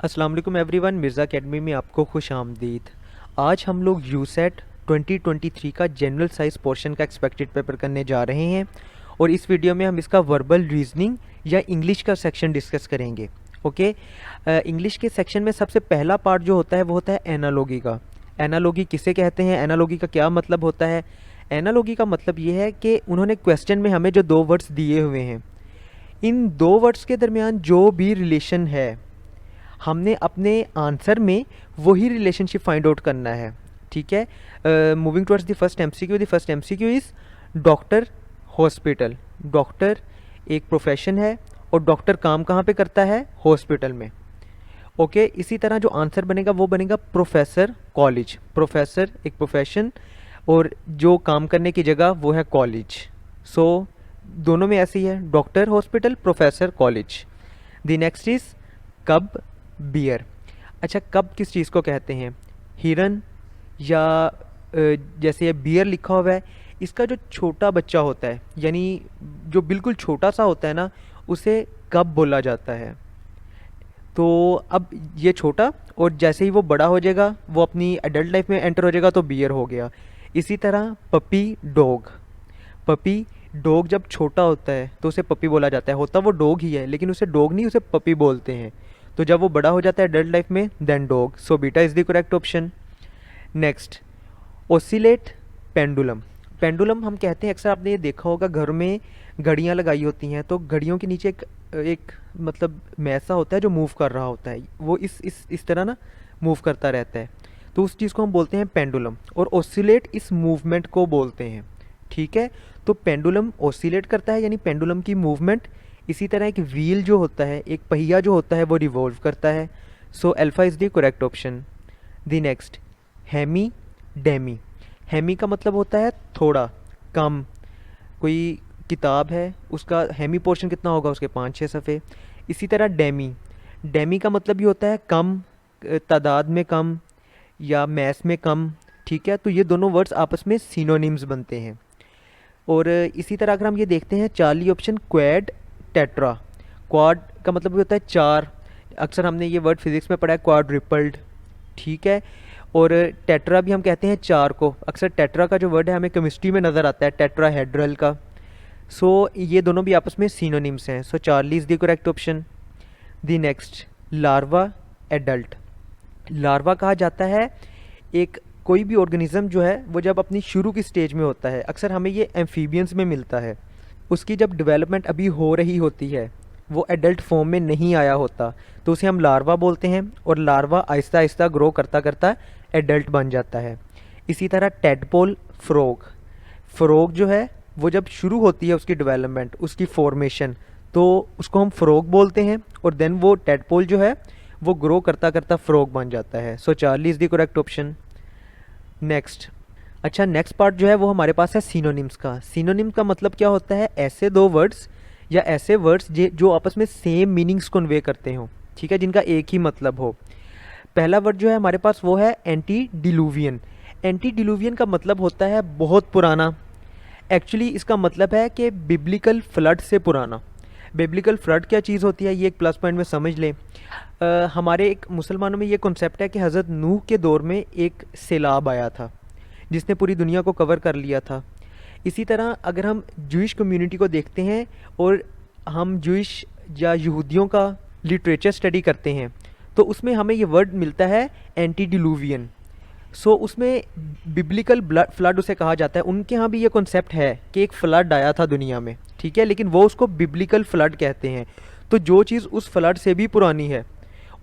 अस्सलाम वालेकुम everyone, Mirza academy में आपको खुश आमदीद। आज हम लोग यूसेट 2023 का जनरल साइंस पोर्शन का एक्सपेक्टेड पेपर करने जा रहे हैं और इस वीडियो में हम इसका वर्बल रीजनिंग या इंग्लिश का सेक्शन डिस्कस करेंगे। ओके, इंग्लिश के सेक्शन में सबसे पहला पार्ट जो होता है वो होता है एनालॉगी का। एनालॉगी किसे कहते हैं, एनालॉगी का क्या मतलब होता है? एनालॉगी का मतलब ये है कि उन्होंने क्वेश्चन में हमें जो दो वर्ड्स दिए हुए हैं, इन दो वर्ड्स के दरमियान जो भी रिलेशन है हमने अपने आंसर में वही रिलेशनशिप फाइंड आउट करना है। ठीक है, moving towards the first MCQ. The first MCQ is doctor, hospital. Doctor एक प्रोफेशन है और डॉक्टर काम कहाँ पे करता है? हॉस्पिटल में। ओके, इसी तरह जो आंसर बनेगा वो बनेगा प्रोफेसर, कॉलेज। प्रोफेसर एक प्रोफेशन और जो काम करने की जगह वो है कॉलेज। सो दोनों में ऐसे ही है, doctor, hospital, professor, college. The next is कब, बियर। अच्छा, कब किस चीज़ को कहते हैं? हिरन या जैसे ये बियर लिखा हुआ है, इसका जो छोटा बच्चा होता है यानी जो बिल्कुल छोटा सा होता है ना, उसे कब बोला जाता है। तो अब ये छोटा और जैसे ही वो बड़ा हो जाएगा, वो अपनी एडल्ट लाइफ में एंटर हो जाएगा तो बियर हो गया। इसी तरह पपी, डॉग। पपी डॉग जब छोटा होता है तो उसे पपी बोला जाता है, होता वो डॉग ही है लेकिन उसे डॉग नहीं, उसे पपी बोलते हैं। तो जब वो बड़ा हो जाता है एडल्ट लाइफ में, then dog. So beta is the correct option. Next, oscillate, pendulum. Pendulum हम कहते हैं, अक्सर आपने ये देखा होगा घर में घड़ियाँ लगाई होती हैं तो घड़ियों के नीचे एक मतलब मैसा होता है जो मूव कर रहा होता है, वो इस तरह ना मूव करता रहता है, तो उस चीज़ को हम बोलते हैं पेंडुलम। और ओसिलेट इस मूवमेंट को बोलते हैं। ठीक है, तो पेंडुलम ओसिलेट करता है यानी पेंडुलम की मूवमेंट। इसी तरह एक व्हील जो होता है, एक पहिया जो होता है, वो रिवॉल्व करता है। So alpha is the correct option. The next, hemi, demi. Hemi का मतलब होता है थोड़ा, कम। कोई किताब है, उसका हेमी पोर्शन कितना होगा? उसके 5-6 सफ़े। इसी तरह डेमी, डेमी का मतलब भी होता है कम, तादाद में कम या मैस में कम। ठीक है, तो ये दोनों वर्ड्स आपस में सिनोनिम्स बनते हैं। और इसी तरह अगर हम ये देखते हैं Charlie option, quad, tetra. Quad का मतलब भी होता है चार, अक्सर हमने ये वर्ड फिजिक्स में पढ़ा है, क्वाड्रिपल्ड। ठीक है, और टेट्रा भी हम कहते हैं चार को, अक्सर टेट्रा का जो वर्ड है हमें केमिस्ट्री में नज़र आता है, टेट्राहेड्रल का। सो ये दोनों भी आपस में सिनोनिम्स हैं। So Charlie is the correct option. The next, larva, adult. Larva कहा जाता है एक कोई भी ऑर्गेनिज्म जो है वो जब अपनी शुरू की स्टेज में होता है, अक्सर हमें ये एम्फीबियंस में मिलता है, उसकी जब डेवलपमेंट अभी हो रही होती है, वो एडल्ट फॉर्म में नहीं आया होता, तो उसे हम लार्वा बोलते हैं। और लार्वा आहिस्ता आहिस्ता ग्रो करता करता एडल्ट बन जाता है। इसी तरह टेडपोल, फ्रॉग। फ्रॉग जो है वो जब शुरू होती है उसकी डेवलपमेंट, उसकी फॉर्मेशन, तो उसको हम फ्रॉग बोलते हैं। और देन वो टेडपोल जो है वो ग्रो करता करता फ्रॉग बन जाता है। So Charlie is the correct option. Next, अच्छा नेक्स्ट पार्ट जो है वो हमारे पास है सिनोनिम्स का। सिनोनिम्स का मतलब क्या होता है? ऐसे दो वर्ड्स या ऐसे वर्ड्स जो आपस में सेम मीनिंग्स कन्वे करते हो, ठीक है, जिनका एक ही मतलब हो। पहला वर्ड जो है हमारे पास वो है एंटी डिलूवियन। एंटी डिलूवियन का मतलब होता है बहुत पुराना। एक्चुअली इसका मतलब है कि बिब्लिकल फ्लड से पुराना। बिब्लिकल फ्लड क्या चीज़ होती है, ये एक प्लस पॉइंट में समझ लें। हमारे एक मुसलमानों में ये कॉन्सेप्ट है कि हज़रत नूह के दौर में एक सैलाब आया था जिसने पूरी दुनिया को कवर कर लिया था। इसी तरह अगर हम जूइश कम्युनिटी को देखते हैं और हम जूइश या यहूदियों का लिटरेचर स्टडी करते हैं तो उसमें हमें ये वर्ड मिलता है एंटी डिलूवियन। सो उसमें बिब्लिकल फ्लड उसे कहा जाता है। उनके यहाँ भी ये कॉन्सेप्ट है कि एक फ्लड आया था दुनिया में, ठीक है, लेकिन वो उसको बिब्लिकल फ्लड कहते हैं। तो जो चीज़ उस फ्लड से भी पुरानी है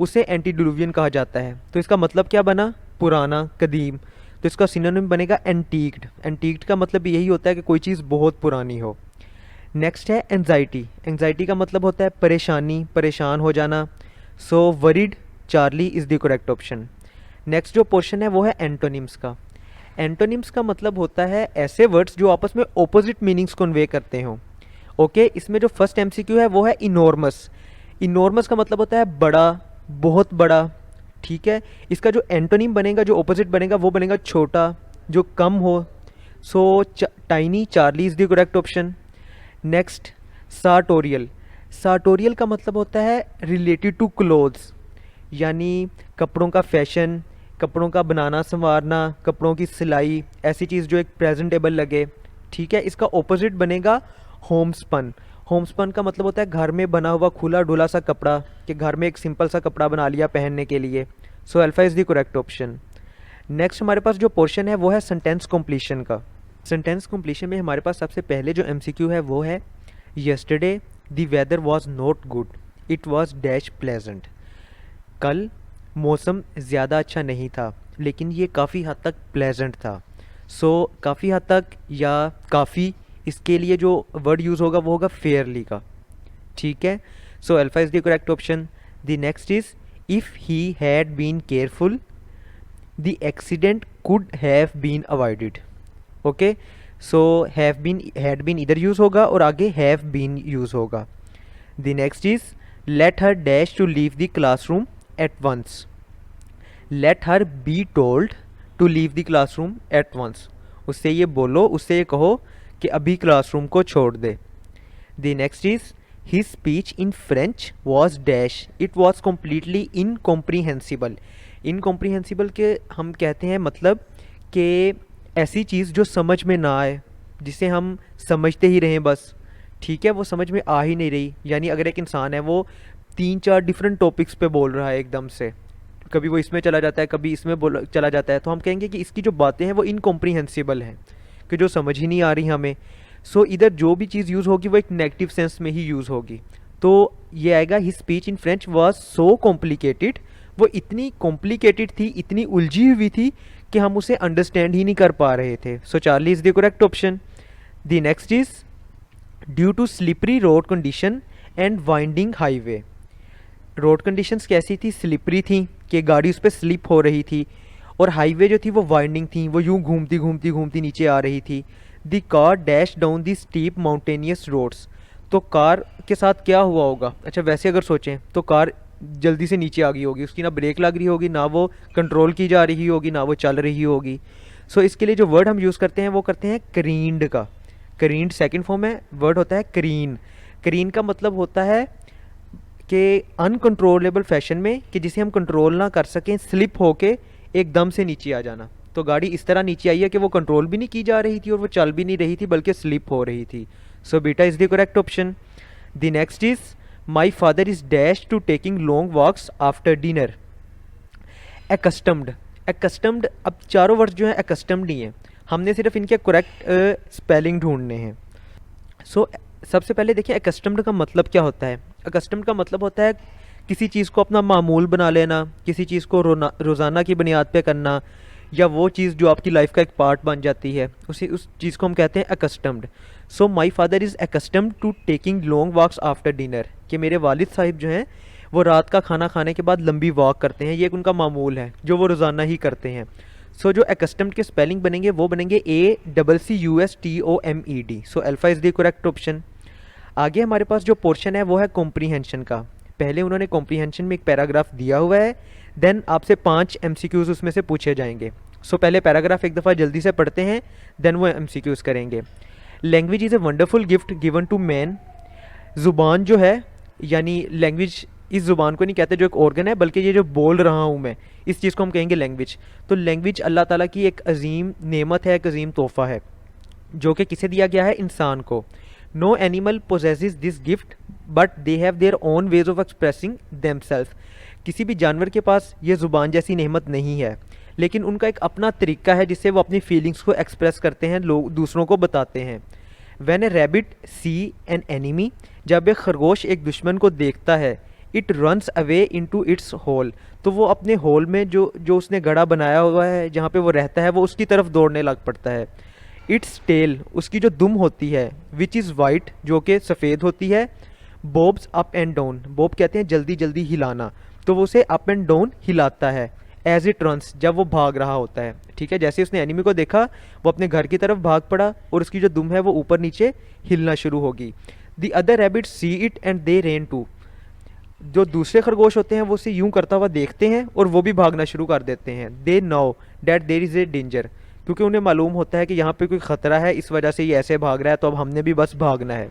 उसे एंटी डिलूवियन कहा जाता है। तो इसका मतलब क्या बना? पुराना, कदीम। तो इसका सिनोनिम बनेगा एंटीक्ड। एंटीक्ड का मतलब यही होता है कि कोई चीज़ बहुत पुरानी हो। नेक्स्ट है एंजाइटी। एंजाइटी का मतलब होता है परेशानी, परेशान हो जाना। So worried, Charlie is the correct option. Next जो पोर्शन है वो है एंटोनिम्स का। एंटोनिम्स का मतलब होता है ऐसे वर्ड्स जो आपस में ऑपोजिट मीनिंग्स कन्वे करते हो। ओके, इसमें जो फर्स्ट एमसीक्यू है वो है इनॉर्मस। इनॉर्मस का मतलब होता है बड़ा, बहुत बड़ा। ठीक है, इसका जो एंटोनिम बनेगा, जो ऑपोजिट बनेगा, वो बनेगा छोटा, जो कम हो। So tiny, Charlie is the correct option. Next, sartorial. Sartorial का मतलब होता है रिलेटेड टू क्लोथ्स। यानी कपड़ों का फैशन, कपड़ों का बनाना संवारना, कपड़ों की सिलाई, ऐसी चीज़ जो एक प्रेजेंटेबल लगे। ठीक है, इसका ऑपोजिट बनेगा होमस्पन। होमस्पन का मतलब होता है घर में बना हुआ खुला डुला सा कपड़ा, कि घर में एक सिंपल सा कपड़ा बना लिया पहनने के लिए। सो alpha is the correct option. Next हमारे पास जो पोर्शन है वो है सेंटेंस कम्प्लीशन का। सेंटेंस कम्प्लीशन में हमारे पास सबसे पहले जो एमसीक्यू है वो है yesterday the weather was not good, it was dash pleasant. कल मौसम ज़्यादा अच्छा नहीं था लेकिन ये काफ़ी हद तक प्लेजेंट था। सो काफ़ी हद तक या काफ़ी, इसके लिए जो वर्ड यूज़ होगा वो होगा फेयरली का। ठीक है, so alpha is the correct option. The next is if he had been careful the accident could have been avoided. Okay, so have been, had been इधर यूज़ होगा और आगे हैव बीन यूज़ होगा। The next is let her dash to leave the classroom at once. Let her be told to leave the classroom at once. उससे ये बोलो, उससे ये कहो कि अभी क्लासरूम को छोड़ दे। The next is his speech in French was dash, it was completely incomprehensible. Incomprehensible के हम कहते हैं मतलब कि ऐसी चीज़ जो समझ में ना आए, जिसे हम समझते ही रहें बस। ठीक है, वो समझ में आ ही नहीं रही। यानी अगर एक इंसान है वो 3-4 डिफरेंट टॉपिक्स पे बोल रहा है एकदम से, कभी वो इसमें चला जाता है कभी इसमें बोल चला जाता है, तो हम कहेंगे कि इसकी जो बातें हैं वो इनकॉम्प्रीहेंसिबल हैं, कि जो समझ ही नहीं आ रही हमें। सो इधर जो भी चीज़ यूज़ होगी वो एक नेगेटिव सेंस में ही यूज़ होगी। तो ये आएगा his speech in French was so complicated, वो इतनी कॉम्प्लिकेटेड थी, इतनी उलझी हुई थी कि हम उसे अंडरस्टैंड ही नहीं कर पा रहे थे। So Charlie is the correct option. The next is due to slippery road condition and winding highway. Road conditions कैसी थी? स्लिपरी थी, कि गाड़ी उस पर स्लिप हो रही थी, और हाईवे जो थी वो वाइंडिंग थी, वो यूँ घूमती घूमती घूमती नीचे आ रही थी। The car dash down the steep mountainous roads. तो कार के साथ क्या हुआ होगा? अच्छा, वैसे अगर सोचें तो कार जल्दी से नीचे आ गई होगी, उसकी ना ब्रेक लग रही होगी, ना वो कंट्रोल की जा रही होगी, ना वो चल रही होगी। सो इसके लिए जो वर्ड हम यूज़ करते हैं वो करते हैं करीन्ड का। करीन्ड सेकंड फॉर्म है, वर्ड होता है करीन। करीन का मतलब होता है कि अनकंट्रोलेबल फैशन में, कि जिसे हम कंट्रोल ना कर सकें, स्लिप होके एकदम से नीचे आ जाना। तो गाड़ी इस तरह नीचे आई है कि वो कंट्रोल भी नहीं की जा रही थी और वो चल भी नहीं रही थी, बल्कि स्लिप हो रही थी। So beta is the correct option. The next is my father is dash to taking long walks after dinner. Accustomed. Accustomed, अब चारों वर्ड जो है एकस्टम्ड ही हैं, हमने सिर्फ इनके करेक्ट स्पेलिंग ढूंढने हैं। सो सबसे पहले देखिए एकस्टम्ड का मतलब क्या होता है। एकस्टम्ड का मतलब होता है किसी चीज़ को अपना मामूल बना लेना, किसी चीज़ को रोज़ाना की बुनियाद पे करना, या वो चीज़ जो आपकी लाइफ का एक पार्ट बन जाती है, उस चीज़ को हम कहते हैं accustomed. So my father is accustomed to taking long walks after dinner, कि मेरे वालिद साहिब जो हैं वो रात का खाना खाने के बाद लंबी वॉक करते हैं, ये एक उनका मामूल है जो वो रोज़ाना ही करते हैं। सो जो एकस्टम्ड के स्पेलिंग बनेंगे वो बनेंगे ACCUSTOMED। So alpha is the correct option. आगे हमारे पास जो पोर्शन है वो है कॉम्प्रीहेंशन का। पहले उन्होंने कॉम्प्रीहेंशन में एक पैराग्राफ दिया हुआ है, देन आपसे 5 MCQs उसमें से पूछे जाएंगे। सो पहले पैराग्राफ एक दफ़ा जल्दी से पढ़ते हैं, देन वो MCQs करेंगे। Language is a wonderful gift given to man. ज़ुबान जो है, यानी लैंग्वेज इस ज़ुबान को नहीं कहते जो एक ऑर्गन है, बल्कि ये जो बोल रहा हूँ मैं, इस चीज़ को हम कहेंगे लैंग्वेज। तो लैंग्वेज अल्लाह ताला की एक अजीम नेमत है, एक अजीम तोहफ़ा है, जो कि किसे दिया गया है? इंसान को। No animal possesses this gift but they have their own ways of expressing themself. किसी भी जानवर के पास ये ज़ुबान जैसी नेमत नहीं है, लेकिन उनका एक अपना तरीका है जिससे वो अपनी फीलिंग्स को एक्सप्रेस करते हैं, लोग दूसरों को बताते हैं। When a rabbit see an enemy, जब एक खरगोश एक दुश्मन को देखता है, it runs away into its hole, तो वो अपने होल में जो उसने गड़ा बनाया हुआ है, जहाँ पे वो रहता है, वो उसकी तरफ दौड़ने लग पड़ता है। इट्स टेल, उसकी जो दुम होती है, विच इज़ वाइट, जो कि सफ़ेद होती है, bobs up and down, Bob कहते हैं जल्दी जल्दी हिलाना, तो वो उसे अप एंड डाउन हिलाता है। एज इट रन्स, जब वो भाग रहा होता है। ठीक है, जैसे उसने एनिमी को देखा वो अपने घर की तरफ भाग पड़ा और उसकी जो दुम है वो ऊपर नीचे हिलना शुरू होगी। The other rabbit see it and they ran too, जो दूसरे खरगोश होते हैं वो उसे यूं करता हुआ देखते हैं और वो भी भागना शुरू कर देते हैं। They know that there is a danger, क्योंकि उन्हें मालूम होता है कि यहाँ पे कोई ख़तरा है, इस वजह से ये ऐसे भाग रहा है, तो अब हमने भी बस भागना है।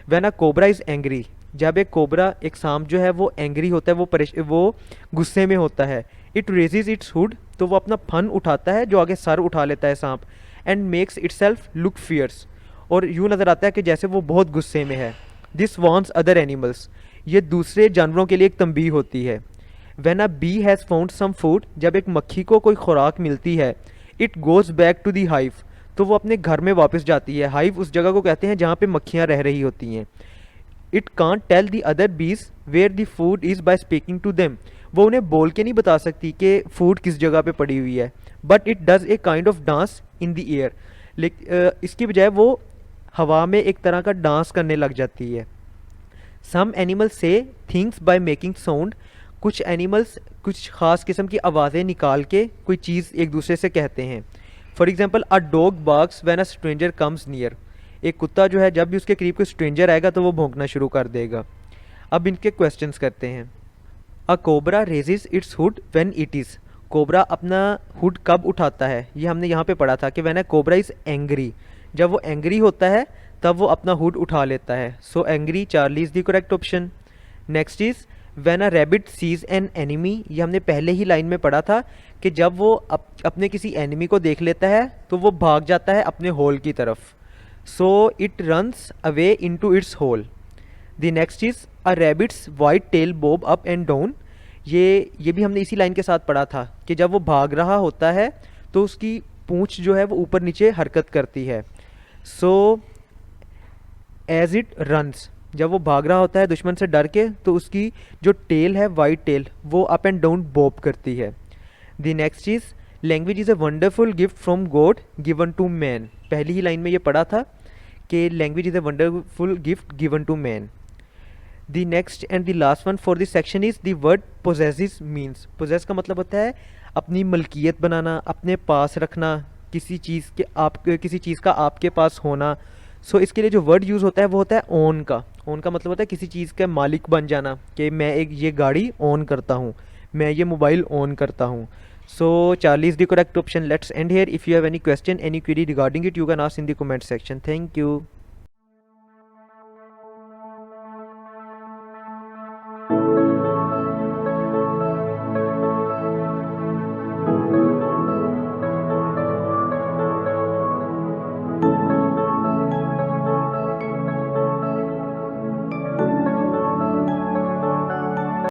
When a cobra is angry, जब एक कोबरा, एक सांप जो है वो एंग्री होता है, वो गुस्से में होता है, इट रेजेस इट्स हुड, तो वो अपना फन उठाता है, जो आगे सर उठा लेता है सांप, and makes itself look fierce, और यूँ नज़र आता है कि जैसे वो बहुत गुस्से में है। दिस वॉन्ट्स अदर एनिमल्स, ये दूसरे जानवरों के लिए एक तंबीह होती है। When a bee has found some food, जब एक मक्खी को कोई खुराक मिलती है, it goes back to the hive, तो वो अपने घर में वापस जाती है। हाइव उस जगह को कहते हैं जहाँ पे मक्खियाँ रह रही होती हैं। It can't tell the other bees where the food is by speaking to them, वो उन्हें बोल के नहीं बता सकती कि फूड किस जगह पे पड़ी हुई है, but it does a kind of dance in the air, इसकी बजाय वो हवा में एक तरह का डांस करने लग जाती है। सम एनिमल्स से थिंग्स बाय मेकिंग साउंड, कुछ एनिमल्स कुछ ख़ास किस्म की आवाज़ें निकाल के कोई चीज़ एक दूसरे से कहते हैं। For example a dog barks when a stranger comes near, एक कुत्ता जो है जब भी उसके करीब कोई स्ट्रेंजर आएगा तो वो भौंकना शुरू कर देगा। अब इनके क्वेश्चंस करते हैं। A cobra raises its hood when it is, cobra अपना हुड कब उठाता है, ये हमने यहाँ पे पढ़ा था कि when a cobra is angry, जब वो एंग्री होता है तब वो अपना हुड उठा लेता है। So angry Charlie is the correct option. Next is when a rabbit sees an enemy, ये हमने पहले ही लाइन में पढ़ा था कि जब वो अपने किसी एनिमी को देख लेता है तो वो भाग जाता है अपने होल की तरफ। So it runs away into its hole. The next is a rabbit's white tail bob up and down, ये भी हमने इसी लाइन के साथ पढ़ा था कि जब वो भाग रहा होता है तो उसकी पूंछ जो है वो ऊपर नीचे हरकत करती है। सो एज इट रन्स, जब वो भाग रहा होता है दुश्मन से डर के, तो उसकी जो टेल है वाइट टेल वो अप एंड डाउन बॉब करती है। The next is language is a wonderful gift from God given to man, पहली ही लाइन में ये पढ़ा था कि language is a wonderful gift given to man. The next and the last one for this section is the word possesses means, possess का मतलब होता है अपनी मलकियत बनाना, अपने पास रखना, किसी चीज़ का आपके पास होना। सो इसके लिए जो वर्ड यूज़ होता है वो होता है ओन का। ओन का मतलब होता है किसी चीज़ का मालिक बन जाना, कि मैं ये गाड़ी ओन करता हूँ, मैं ये मोबाइल ओन करता हूँ। So Charlie is the correct option. Let's end here. If you have any question, any query regarding it, you can ask in the comment section. Thank you.